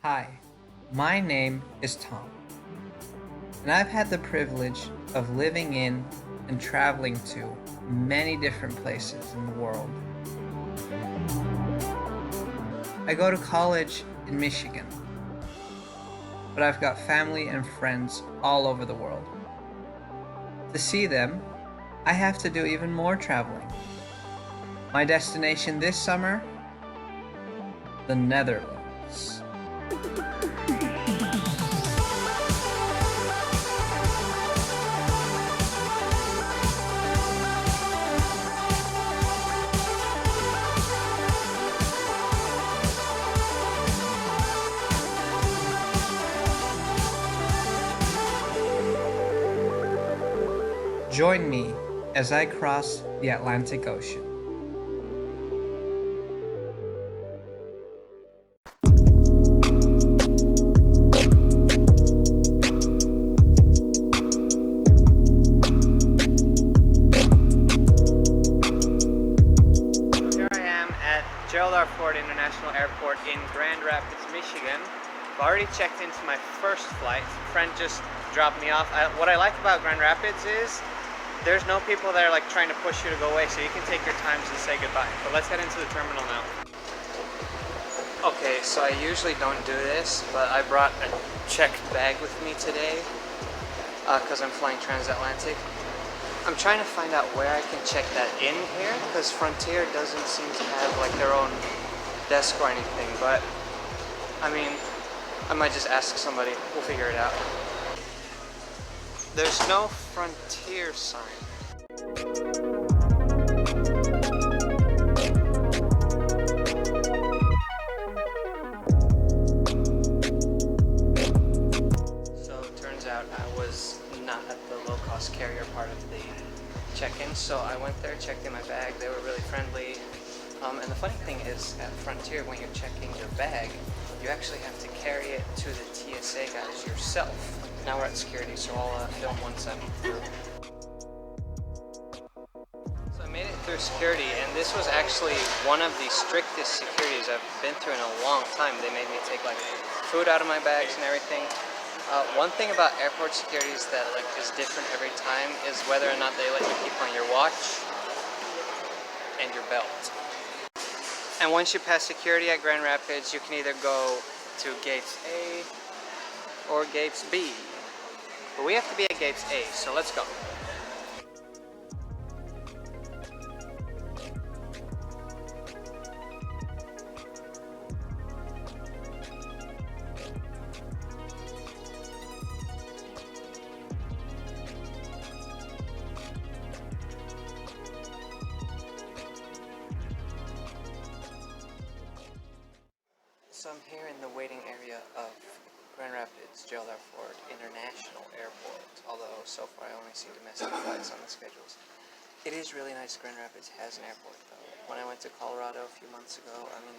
Hi, my name is Thom, and I've had the privilege of living in and traveling to many different places in the world. I go to college in Michigan, but I've got family and friends all over the world. To see them, I have to do even more traveling. My destination this summer? The Netherlands. Join me as I cross the Atlantic Ocean. Here I am at GRR-MCO International Airport in Grand Rapids, Michigan. I've already checked into my first flight. A friend just dropped me off. What I like about Grand Rapids is there's no people that are like trying to push you to go away, so you can take your time to say goodbye. But let's head into the terminal now. Okay, so I usually don't do this, but I brought a checked bag with me today because I'm flying transatlantic. I'm trying to find out where I can check that in here because Frontier doesn't seem to have like their own desk or anything, but I mean, I might just ask somebody. We'll figure it out. There's no Frontier sign. So it turns out I was not at the low-cost carrier part of the check-in, so I went there, checked in my bag. They were really friendly. And the funny thing is, at Frontier, when you're checking your bag, you actually have to carry it to the TSA guys yourself. Now we're at security, so I'll film once I'm through. So I made it through security, and this was actually one of the strictest securities I've been through in a long time. They made me take like food out of my bags and everything. One thing about airport securities that like is different every time is whether or not they let you keep on your watch and your belt. And once you pass security at Grand Rapids, you can either go to gates A or gates B. But we have to be at gates A, so let's go. So I'm here in the waiting area of Grand Rapids GRR-MCO International Airport, although so far I only see domestic flights on the schedules. It is really nice Grand Rapids has an airport though. When I went to Colorado a few months ago, I mean,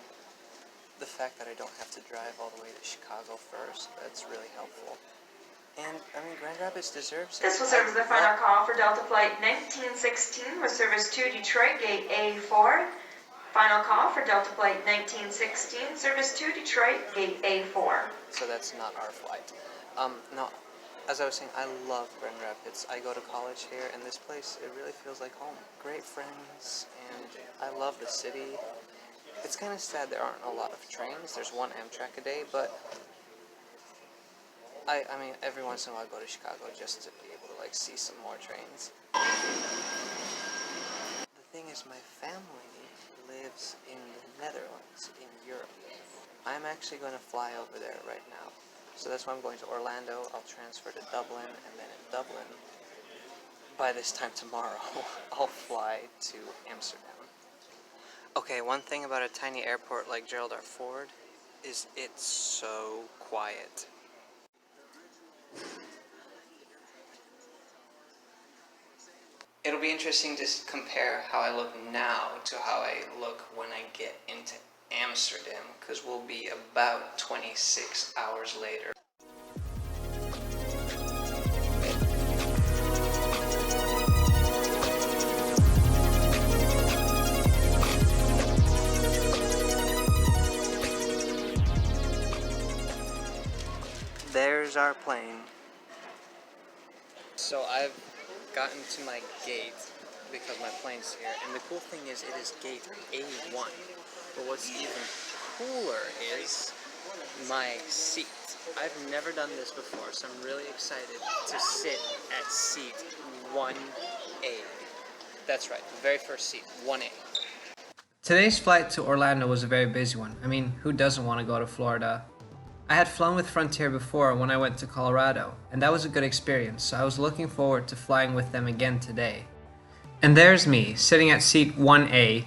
the fact that I don't have to drive all the way to Chicago first, that's really helpful. And, I mean, Grand Rapids deserves it. This will serve as the final call for Delta Flight 1916 with service to Detroit, gate A4. Final call for Delta Flight 1916, service to Detroit, gate A4. So that's not our flight. No, as I was saying, I love Grand Rapids. I go to college here, and this place, it really feels like home. Great friends, and I love the city. It's kind of sad there aren't a lot of trains. There's one Amtrak a day, but I mean, every once in a while I go to Chicago just to be able to like see some more trains. The thing is, my family lives in the Netherlands, in Europe. I'm actually going to fly over there right now. So that's why I'm going to Orlando. I'll transfer to Dublin, and then in Dublin, by this time tomorrow, I'll fly to Amsterdam. Okay, one thing about a tiny airport like GRR-MCO is it's so quiet. It'll be interesting to compare how I look now to how I look when I get into Amsterdam, because we'll be about 26 hours later. there's our plane. So I've gotten to my gate because my plane's here, and the cool thing is it is gate A1. But what's even cooler is my seat. I've never done this before, so I'm really excited to sit at seat 1A. That's right, the very first seat, 1A. Today's flight to Orlando was a very busy one. I mean, who doesn't want to go to Florida? I had flown with Frontier before when I went to Colorado, and that was a good experience, so I was looking forward to flying with them again today. And there's me, sitting at seat 1A.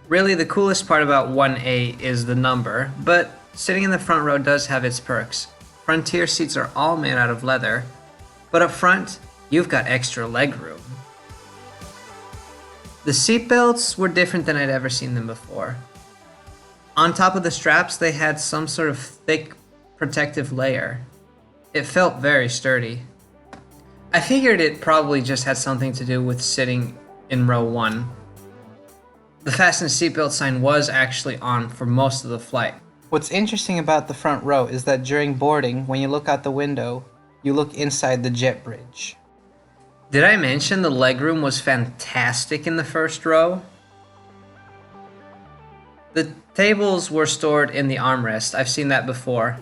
Really, the coolest part about 1A is the number, but sitting in the front row does have its perks. Frontier seats are all made out of leather, but up front, you've got extra leg room. The seatbelts were different than I'd ever seen them before. On top of the straps, they had some sort of thick protective layer. It felt very sturdy. I figured it probably just had something to do with sitting in row 1. The fasten seatbelt sign was actually on for most of the flight. What's interesting about the front row is that during boarding, when you look out the window, you look inside the jet bridge. Did I mention the legroom was fantastic in the first row? The tables were stored in the armrest. I've seen that before.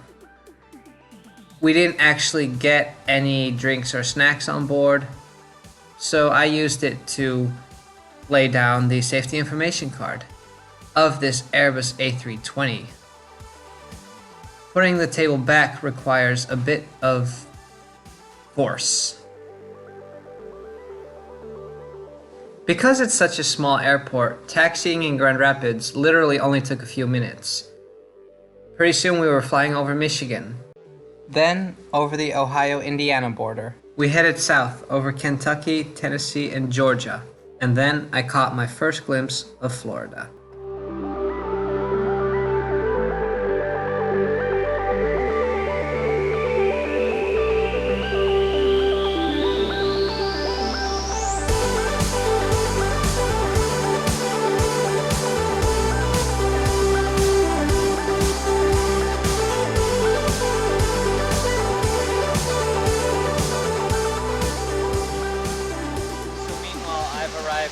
We didn't actually get any drinks or snacks on board, so I used it to lay down the safety information card of this Airbus A320. Putting the table back requires a bit of force. Because it's such a small airport, taxiing in Grand Rapids literally only took a few minutes. Pretty soon we were flying over Michigan. Then over the Ohio-Indiana border. We headed south over Kentucky, Tennessee, and Georgia. And then I caught my first glimpse of Florida.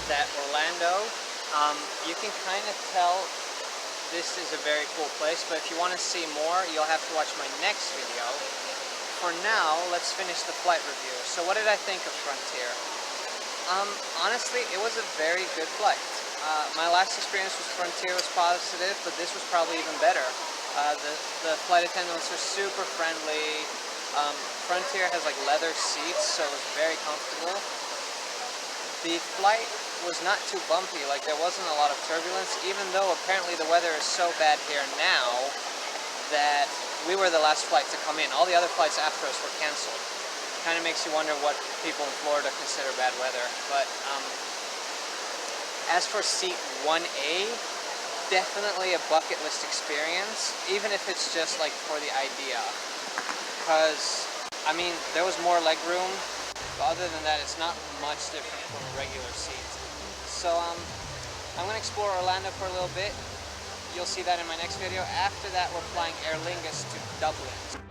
At Orlando. You can kind of tell this is a very cool place, but if you want to see more, you'll have to watch my next video. For now, let's finish the flight review. So what did I think of Frontier? Honestly, it was a very good flight. My last experience with Frontier was positive, but this was probably even better. The flight attendants are super friendly. Frontier has like leather seats, so it was very comfortable. The flight was not too bumpy, like there wasn't a lot of turbulence, even though apparently the weather is so bad here now that we were the last flight to come in. All the other flights after us were canceled. Kind of makes you wonder what people in Florida consider bad weather. But as for seat 1A, definitely a bucket list experience, even if it's just like for the idea. Because, I mean, there was more leg room. But other than that, it's not much different from a regular seat. So I'm going to explore Orlando for a little bit. You'll see that in my next video. After that, we're flying Aer Lingus to Dublin.